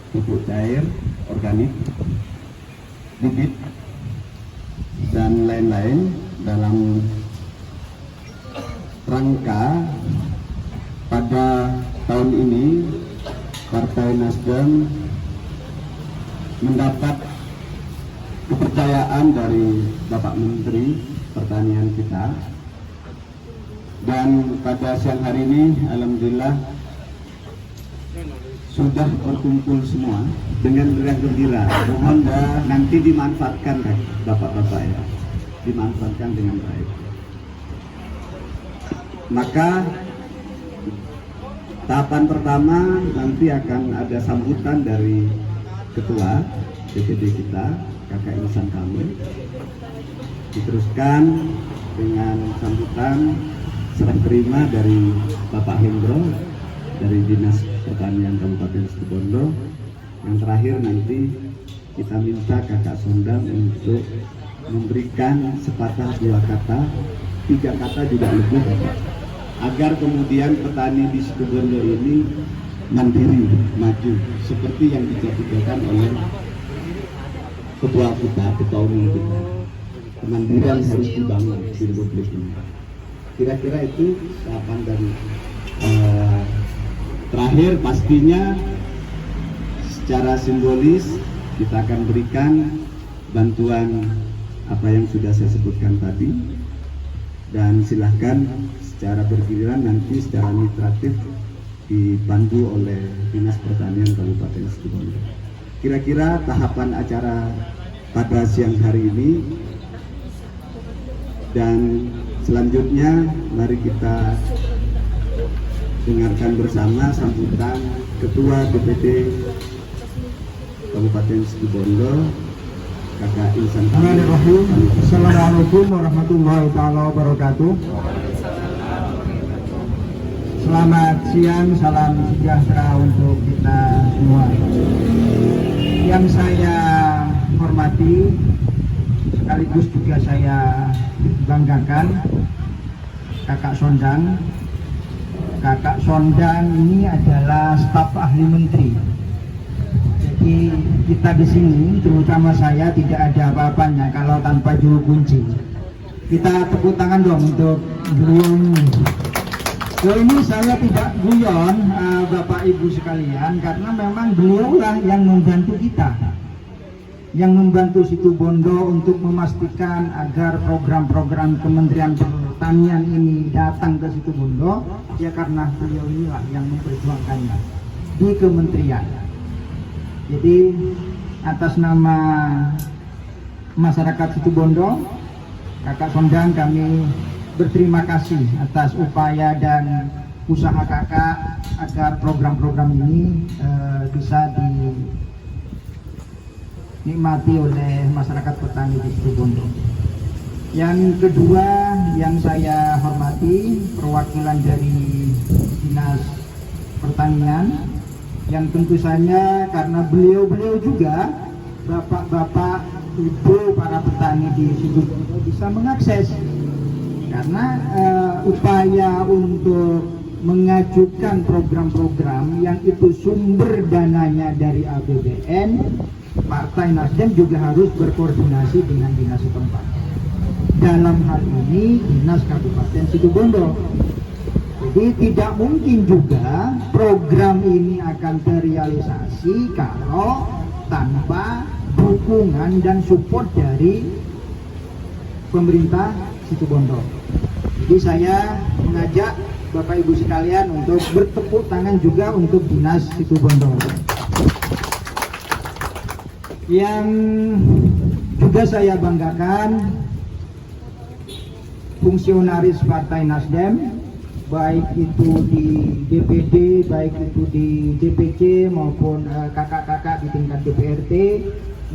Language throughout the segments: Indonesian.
pupuk cair, organik, bibit, dan lain-lain dalam rangka pada tahun ini Partai Nasdem mendapat kepercayaan dari Bapak Menteri Pertanian kita, dan pada siang hari ini alhamdulillah sudah berkumpul semua dengan riang gembira. Mohon nanti dimanfaatkan Bapak-bapak ya, dimanfaatkan dengan baik. Maka tahapan pertama nanti akan ada sambutan dari Ketua DPD kita, Kakak Ihsan Kamil. Diteruskan dengan sambutan serah terima dari Bapak Hendro dari Dinas Pertanian Kabupaten Situbondo. Yang terakhir nanti kita minta Kakak Sondang untuk memberikan sepatah dua kata, 3 kata juga lebih Bapak, agar kemudian petani di Situbondo ini mandiri, maju seperti yang dicita-citakan oleh ketua kita, ketua umum kita. Kemandirian harus dibangun di Republik ini. Kira-kira itu tahapan dari terakhir. Pastinya secara simbolis kita akan berikan bantuan apa yang sudah saya sebutkan tadi, dan silahkan secara bergiliran nanti secara administratif dibantu oleh Dinas Pertanian Kabupaten Situbondo. Kira-kira tahapan acara pada siang hari ini, dan selanjutnya mari kita dengarkan bersama sambutan Ketua DPD Kabupaten Situbondo, Kakak Ihsan Kamil. Assalamualaikum warahmatullahi wabarakatuh. Selamat siang, salam sejahtera untuk kita semua. Yang saya hormati sekaligus juga saya banggakan Kakak Sondang. Kakak Sondang ini adalah staf ahli menteri. Jadi kita di sini, terutama saya, tidak ada apa-apanya kalau tanpa juru kunci. Kita tepuk tangan dong untuk beliau ini. Ini saya tidak guyon, Bapak Ibu sekalian, karena memang beliaulah yang membantu kita, yang membantu Situbondo untuk memastikan agar program-program Kementerian Pertanian ini datang ke Situbondo, ya karena beliau inilah yang memperjuangkannya di kementerian. Jadi atas nama masyarakat Situbondo, Kakak Sondang, kami berterima kasih atas upaya dan usaha kakak agar program-program ini bisa dinikmati oleh masyarakat petani di Situbondo. Yang kedua yang saya hormati, perwakilan dari Dinas Pertanian, yang tentu saja karena beliau-beliau juga, bapak-bapak, ibu, para petani di Situbondo bisa mengakses. Karena upaya untuk mengajukan program-program yang itu sumber dananya dari APBN, Partai Nasdem juga harus berkoordinasi dengan dinas setempat. Dalam hal ini Dinas Kabupaten Situbondo. Jadi tidak mungkin juga program ini akan terrealisasi kalau tanpa dukungan dan support dari pemerintah Situbondo. Jadi saya mengajak Bapak Ibu sekalian untuk bertepuk tangan juga untuk Dinas Situbondo. Yang juga saya banggakan, fungsionaris Partai Nasdem, baik itu di DPD, baik itu di DPC maupun kakak-kakak di tingkat DPRT,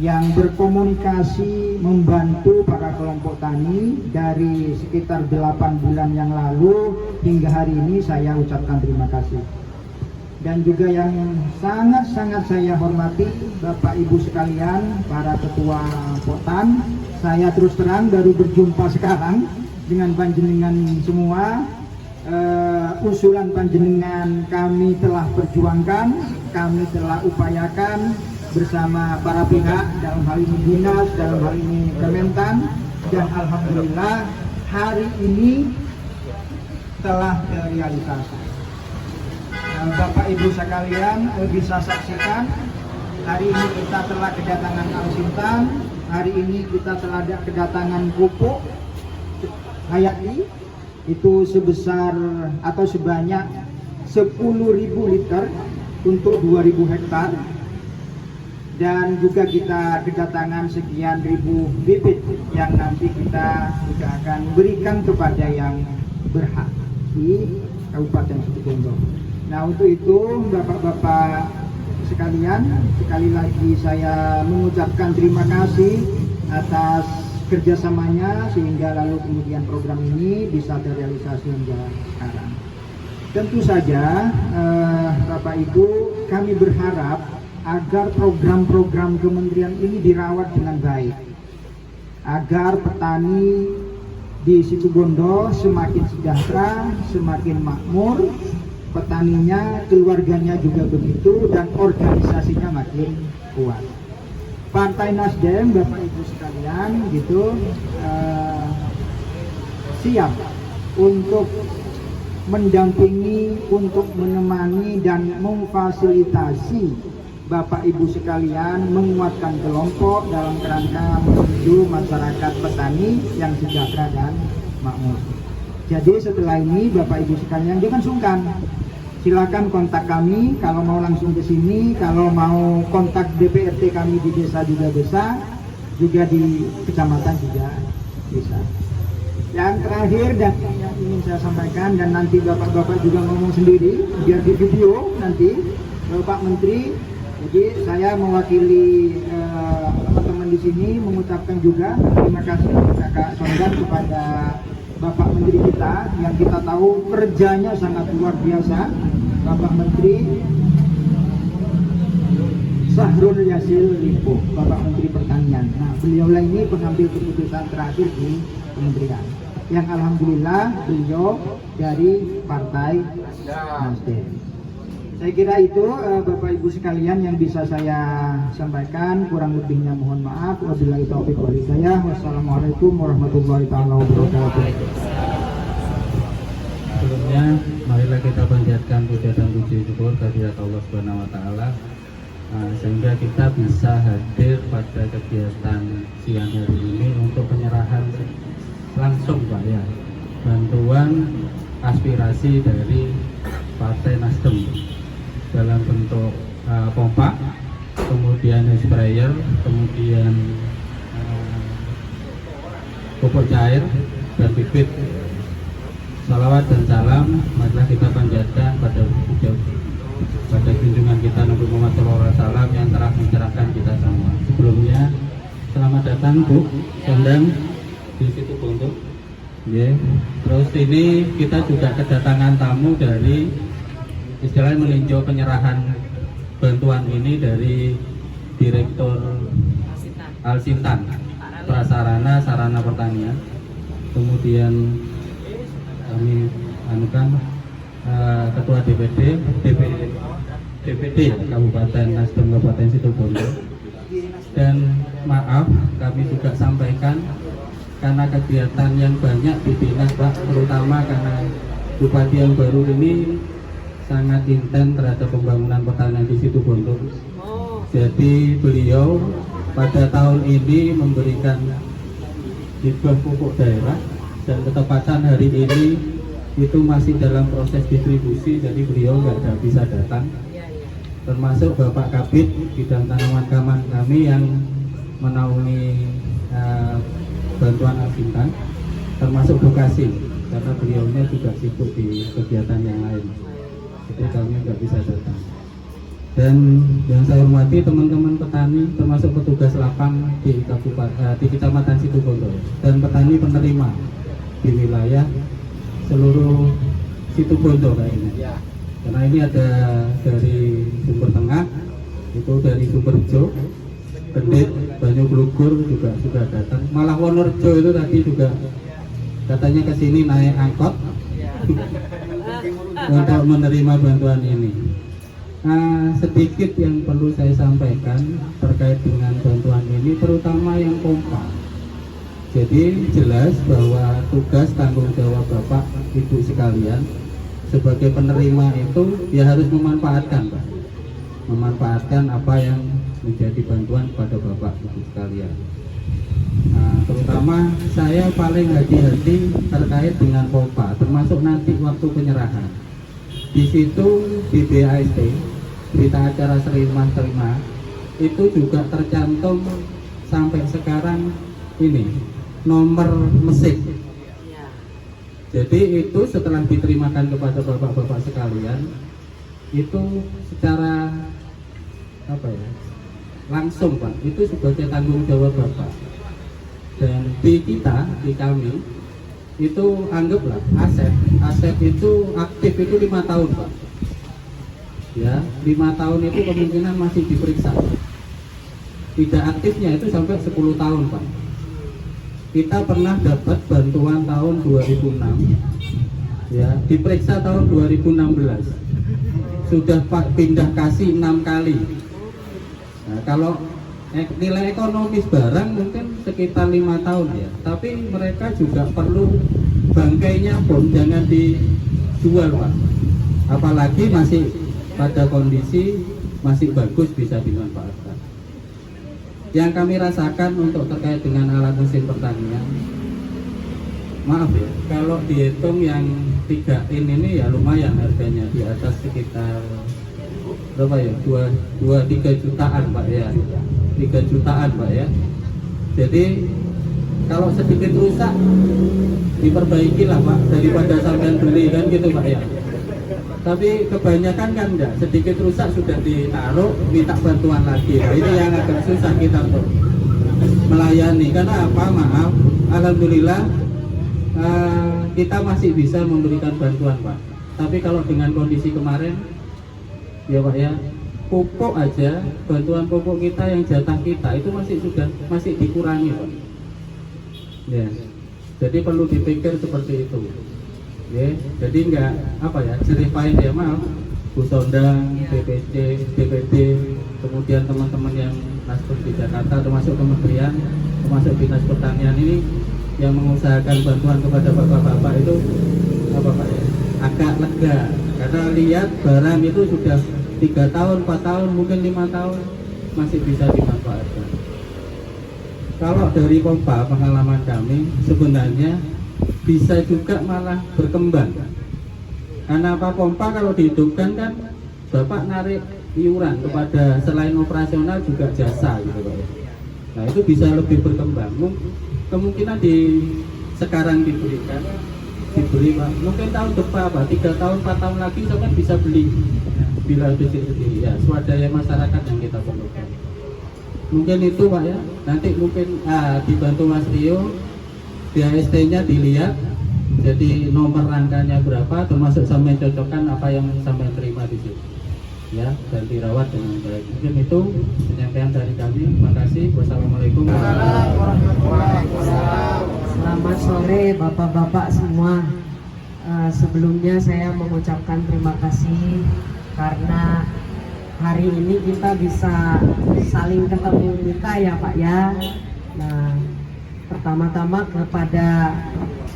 yang berkomunikasi membantu para kelompok tani dari sekitar 8 bulan yang lalu hingga hari ini. Saya ucapkan terima kasih. Dan juga yang sangat-sangat saya hormati Bapak Ibu sekalian, para ketua Potan. Saya terus terang baru berjumpa sekarang dengan panjenengan semua. Usulan panjenengan kami telah perjuangkan kami telah upayakan bersama para pihak, dalam hal ini dinas, dalam hal ini Kementan, dan alhamdulillah hari ini telah terrealisasi. Bapak Ibu sekalian bisa saksikan, hari ini kita telah kedatangan Al-Sintan, hari ini kita telah kedatangan pupuk Hayati, itu sebesar atau sebanyak 10.000 liter untuk 2.000 hektar, dan juga kita kedatangan sekian ribu bibit yang nanti kita juga akan berikan kepada yang berhak di Kabupaten Situbondo. Nah, untuk itu Bapak-bapak sekalian, sekali lagi saya mengucapkan terima kasih atas kerjasamanya sehingga lalu kemudian program ini bisa terrealisasi hingga sekarang. Tentu saja Bapak Ibu, kami berharap agar program-program kementerian ini dirawat dengan baik, agar petani di Situbondo semakin sejahtera, semakin makmur, petaninya, keluarganya juga begitu, dan organisasinya makin kuat. Partai Nasdem, Bapak Ibu sekalian, gitu siap untuk mendampingi, untuk menemani dan memfasilitasi Bapak Ibu sekalian menguatkan kelompok dalam kerangka menuju masyarakat petani yang sejahtera dan makmur. Jadi setelah ini Bapak Ibu sekalian jangan sungkan, silakan kontak kami kalau mau langsung ke sini, kalau mau kontak DPRT kami di desa juga bisa, juga di kecamatan juga bisa. Yang terakhir dan yang ingin saya sampaikan, dan nanti Bapak-bapak juga ngomong sendiri biar di video nanti Bapak Menteri. Jadi saya mewakili teman-teman di sini mengucapkan juga terima kasih Kakak Songgan kepada Bapak Menteri kita yang kita tahu kerjanya sangat luar biasa, Bapak Menteri Syahrul Yassin Limpo, Bapak Menteri Pertanian. Nah, beliaulah ini pengambil keputusan terakhir di kementerian. Yang alhamdulillah beliau dari Partai Nasdem. Saya kira itu Bapak Ibu sekalian yang bisa saya sampaikan, kurang lebihnya mohon maaf. Wabillahi taufiq wal hidayah. Wassalamualaikum warahmatullahi wabarakatuh. Sebelumnya marilah kita panjatkan puja dan puji syukur kehadirat Allah Subhanahu wa taala sehingga kita bisa hadir pada kegiatan siang hari ini untuk penyerahan langsung Pak ya, bantuan aspirasi dari Partai Nasdem dalam bentuk pompa, kemudian sprayer, kemudian pupuk cair dan bibit. Salawat dan salam marilah kita panjatkan pada junjungan kita Nabi Muhammad SAW yang telah mencerahkan kita semua. Sebelumnya selamat datang Bu Sondang di Situbondo. Terus ini kita juga kedatangan tamu dari istilahnya meninjau penyerahan bantuan ini dari Direktur Al-Sintan Prasarana Sarana Pertanian. Kemudian kami anukan Ketua DPD Kabupaten Nasdem Kabupaten Situbondo. Dan maaf kami juga sampaikan karena kegiatan yang banyak di dinas Pak, terutama karena Bupati yang baru ini sangat intens terhadap pembangunan pertanian di Situbondo. Jadi beliau pada tahun ini memberikan hibah pupuk daerah dan ketepatan hari ini itu masih dalam proses distribusi, jadi beliau nggak bisa datang. Termasuk Bapak Kabid bidang tanaman kami yang menaungi bantuan Al-Sintan, termasuk Bekasi karena beliaunya juga sibuk di kegiatan yang lain, jadi kami nggak bisa datang. Dan yang saya hormati teman-teman petani, termasuk petugas lapang di Kecamatan Situbondo dan petani penerima di wilayah seluruh Situbondo kayaknya. Karena ini ada dari Sumber Tengah, itu dari Sumber Bejo, Kendit, Banyu Glugur juga sudah datang. Malah Wonorejo itu tadi juga katanya ke sini naik angkot untuk menerima bantuan ini. Sedikit yang perlu saya sampaikan terkait dengan bantuan ini, terutama yang pompa. Jadi jelas bahwa tugas tanggung jawab Bapak Ibu sekalian sebagai penerima itu ya harus memanfaatkan, Pak. Memanfaatkan apa yang menjadi bantuan pada Bapak Ibu sekalian. Terutama saya paling hati-hati terkait dengan pompa, termasuk nanti waktu penyerahan. Di situ di BAST, berita acara serima terima, itu juga tercantum sampai sekarang ini nomor mesin. Jadi itu setelah diterimakan kepada bapak-bapak sekalian, itu secara apa ya, langsung Pak, itu sebagai tanggung jawab Bapak. Dan di kita, di kami, itu anggaplah aset itu aktif itu 5 tahun Pak. Ya, 5 tahun itu kemungkinan masih diperiksa. Tidak aktifnya itu sampai 10 tahun Pak. Kita pernah dapat bantuan tahun 2006, ya, diperiksa tahun 2016. Sudah Pak pindah kasih 6 kali. Nah, kalau nilai ekonomis barang mungkin sekitar 5 tahun ya, tapi mereka juga perlu bangkainya pun jangan dijual Pak, apalagi masih pada kondisi masih bagus bisa dimanfaatkan. Yang kami rasakan untuk terkait dengan alat mesin pertanian, maaf ya, kalau dihitung yang 3 in ini ya lumayan harganya, di atas sekitar berapa ya, 2-3 jutaan Pak ya, 3 jutaan Pak ya. Jadi kalau sedikit rusak diperbaikilah Pak, daripada sampean beli kan gitu Pak ya. Tapi kebanyakan kan enggak, sedikit rusak sudah ditaruh, minta bantuan lagi. Nah, ini yang agak susah kita untuk melayani. Karena apa? Maaf, alhamdulillah kita masih bisa memberikan bantuan Pak. Tapi kalau dengan kondisi kemarin, ya Pak ya, pupuk aja, bantuan pupuk kita yang jatah kita itu masih dikurangi Pak. Ya, jadi perlu dipikir seperti itu. Ya, jadi enggak apa ya, jerih pahit ya, maaf Bu Sondang, DPC, DPD, kemudian teman-teman yang Nasdem di Jakarta, termasuk kementerian, termasuk Dinas Pertanian ini yang mengusahakan bantuan kepada bapak-bapak itu apa Pak ya, agak lega karena lihat barang itu sudah 3 tahun, 4 tahun, mungkin 5 tahun masih bisa dimanfaatkan. Kalau dari pompa pengalaman kami sebenarnya bisa juga malah berkembang. Karena apa, pompa kalau dihidupkan kan Bapak narik iuran kepada selain operasional juga jasa gitu Pak. Nah itu bisa lebih berkembang. Kemungkinan sekarang diberi Pak. Mungkin tahun depan Pak, 3 tahun, 4 tahun lagi sampai bisa beli bila sendiri ya, swadaya masyarakat yang kita perlukan. Mungkin itu Pak ya. Nanti mungkin dibantu Mas Tio, BAST-nya dilihat, jadi nomor rangkanya berapa, termasuk sampai cocokkan apa yang sampai terima di situ, ya, dan dirawat dengan baik. Mungkin itu penyampaian dari kami. Terima kasih. Wassalamualaikum warahmatullahi wabarakatuh. Selamat sore Bapak-bapak semua. Sebelumnya saya mengucapkan terima kasih karena hari ini kita bisa saling ketemu muka ya Pak ya. Nah, pertama-tama kepada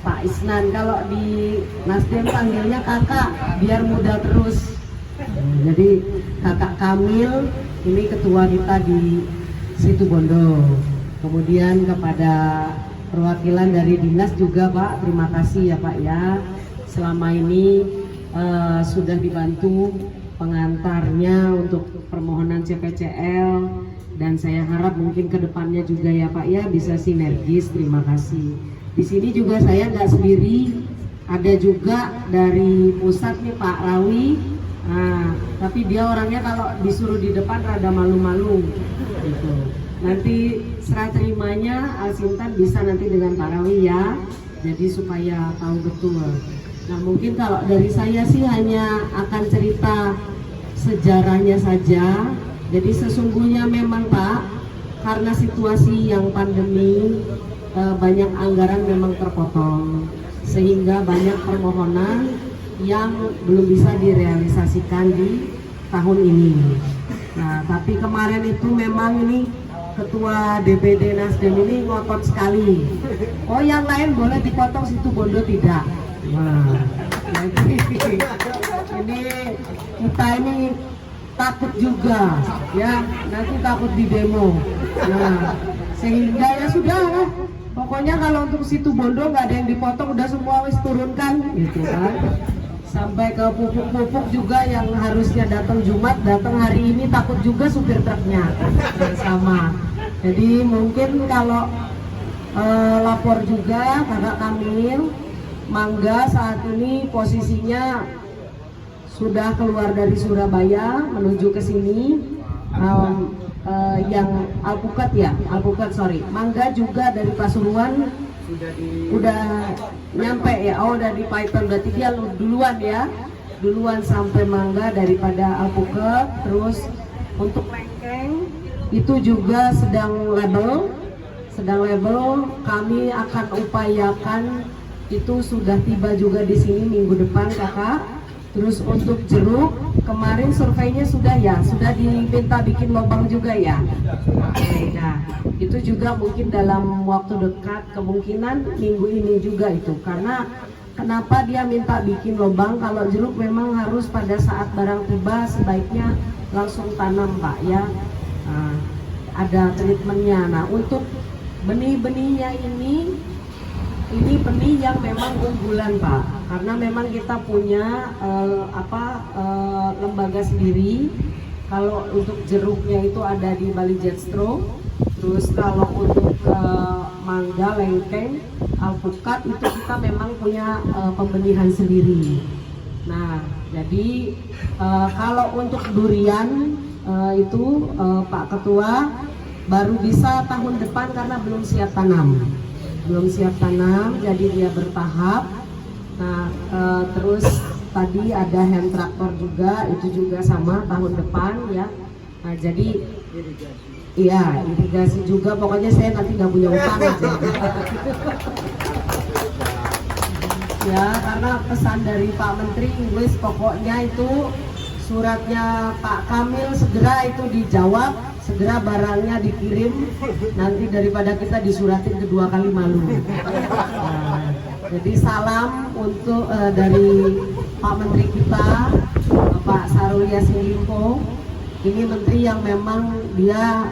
Pak Isnan, kalau di Nasdem panggilnya kakak biar muda terus. Jadi kakak Kamil ini ketua kita di Situbondo. Kemudian kepada perwakilan dari dinas juga Pak, terima kasih ya Pak ya. Selama ini sudah dibantu pengantarnya untuk permohonan CPCL, dan saya harap mungkin kedepannya juga ya Pak ya bisa sinergis. Terima kasih. Di sini juga saya nggak sendiri, ada juga dari pusat nih Pak Rawi. Nah, tapi dia orangnya kalau disuruh di depan rada malu-malu gitu. Nanti serah terimanya Alsintan bisa nanti dengan Pak Rawi ya, jadi supaya tahu betul. Nah mungkin kalau dari saya sih hanya akan cerita sejarahnya saja. Jadi sesungguhnya memang Pak, karena situasi yang pandemi, banyak anggaran memang terpotong, sehingga banyak permohonan yang belum bisa direalisasikan di tahun ini. Nah, tapi kemarin itu memang ini Ketua DPD Nasdem ini ngotot sekali. Oh, yang lain boleh dipotong, Situbondo tidak. Nah, jadi ini kita ini takut juga, ya nanti takut di demo. Nah, sehingga ya sudah lah. Pokoknya kalau untuk Situbondo nggak ada yang dipotong, udah semua wis turunkan, gitu kan. Sampai ke pupuk-pupuk juga yang harusnya datang Jumat, datang hari ini, takut juga supir truknya sama. Jadi mungkin kalau lapor juga Kakak Kamil, Mangga saat ini posisinya sudah keluar dari Surabaya menuju ke sini. Yang Alpukat sorry, Mangga juga dari Pasuruan udah nyampe ya. Oh, udah di Python, berarti dia duluan sampai Mangga daripada Alpukat. Terus untuk Lengkeng itu juga sedang label, kami akan upayakan itu sudah tiba juga di sini minggu depan Kakak. Terus untuk jeruk kemarin surveinya sudah diminta bikin lubang juga ya. Nah, itu juga mungkin dalam waktu dekat, kemungkinan minggu ini juga itu. Karena kenapa dia minta bikin lubang? Kalau jeruk memang harus pada saat barang tiba sebaiknya langsung tanam Pak ya. Nah, ada treatmentnya. Nah, untuk benih-benihnya ini benih yang memang unggulan Pak, karena memang kita punya lembaga sendiri. Kalau untuk jeruknya itu ada di Bali Jetstro. Terus kalau untuk mangga, lengkeng, alpukat itu kita memang punya pembenihan sendiri. Nah, jadi kalau untuk durian itu Pak Ketua baru bisa tahun depan karena belum siap tanam, jadi dia bertahap. Nah, terus tadi ada hand traktor juga, itu juga sama tahun depan ya. Nah, jadi iya, irigasi juga, pokoknya saya nanti nggak punya utang aja. Ya, karena pesan dari Pak Menteri Inggris, pokoknya itu suratnya Pak Kamil segera itu dijawab, segera barangnya dikirim, nanti daripada kita disuratin kedua kali malu. Nah, jadi salam untuk dari Pak Menteri kita, Pak Syahrul Yassin Limpo. Ini menteri yang memang dia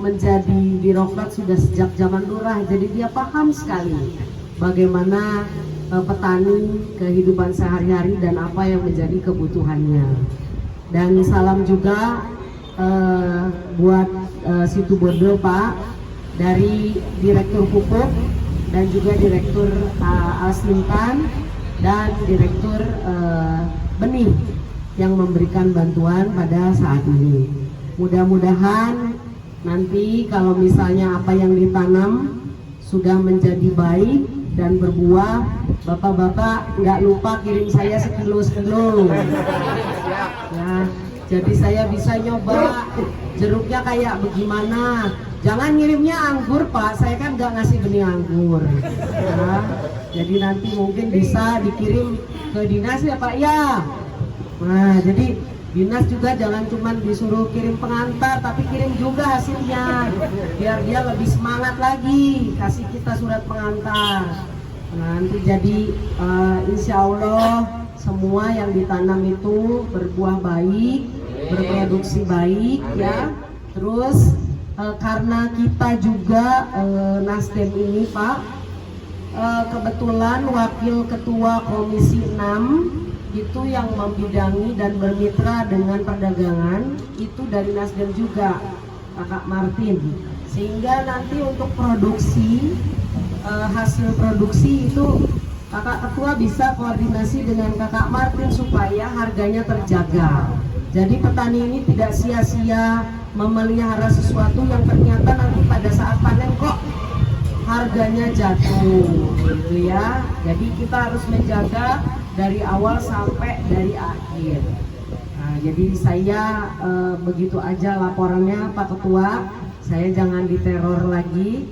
menjadi birokrat sudah sejak zaman lurah, jadi dia paham sekali bagaimana petani, kehidupan sehari-hari dan apa yang menjadi kebutuhannya. Dan salam juga buat Situbondo Pak, dari Direktur Pupuk dan juga Direktur Aslintan dan Direktur Benih yang memberikan bantuan pada saat ini. Mudah-mudahan nanti kalau misalnya apa yang ditanam sudah menjadi baik dan berbuah, Bapak-bapak nggak lupa kirim saya sekilo. Ya, jadi saya bisa nyoba jeruknya kayak bagaimana. Jangan ngirimnya anggur Pak, saya kan nggak ngasih benih anggur. Ya, jadi nanti mungkin bisa dikirim ke dinas ya Pak ya. Nah, jadi dinas juga jangan cuma disuruh kirim pengantar, tapi kirim juga hasilnya, biar dia lebih semangat lagi kasih kita surat pengantar. Nanti jadi insya Allah semua yang ditanam itu berbuah baik, berproduksi baik ya. Terus karena kita juga Nasdem ini Pak, kebetulan Wakil Ketua Komisi 6 itu yang membidangi dan bermitra dengan perdagangan itu dari Nasdem juga, Kakak Martin. Sehingga nanti untuk produksi, hasil produksi itu Kakak Ketua bisa koordinasi dengan Kakak Martin supaya harganya terjaga. Jadi petani ini tidak sia-sia memelihara sesuatu yang ternyata nanti pada saat panen kok harganya jatuh gitu ya. Jadi kita harus menjaga dari awal sampai dari akhir. Nah, jadi saya begitu aja laporannya Pak Ketua. saya jangan diteror lagi.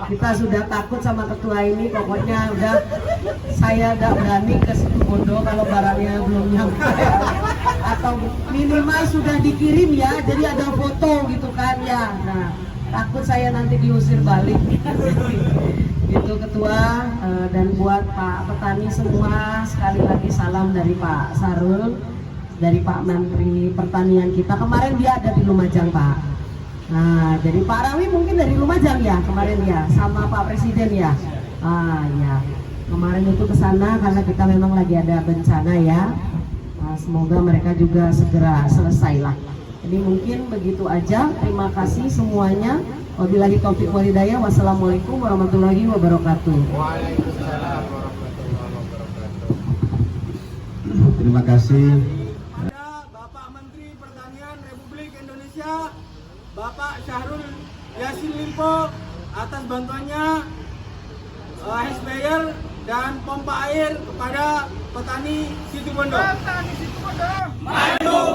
Kita sudah takut sama ketua ini, pokoknya udah saya udah berani ke Situbondo kalau barangnya belum nyampe atau minimal sudah dikirim ya, jadi ada foto gitu kan ya. Nah, takut saya nanti diusir balik. Gitu ketua. Dan buat Pak petani semua, sekali lagi salam dari Pak Sarul, dari Pak Menteri Pertanian kita. Kemarin dia ada di Lumajang, Pak. Nah, jadi Pak Rawi mungkin dari Lumajang ya kemarin ya, sama Pak Presiden ya. Ya, kemarin itu ke sana karena kita memang lagi ada bencana ya. Semoga mereka juga segera selesai lah. Jadi mungkin begitu aja. Terima kasih semuanya. Wabillahi taufiq wal hidayah. Wassalamualaikum warahmatullahi wabarakatuh. Waalaikumsalam warahmatullahi wabarakatuh. Terima kasih. Ada Bapak Menteri Pertanian Republik Indonesia, Bapak Syahrul Yassin Limpo, atas bantuannya sprayer dan pompa air kepada petani Situbondo. Petani Situbondo. Maju!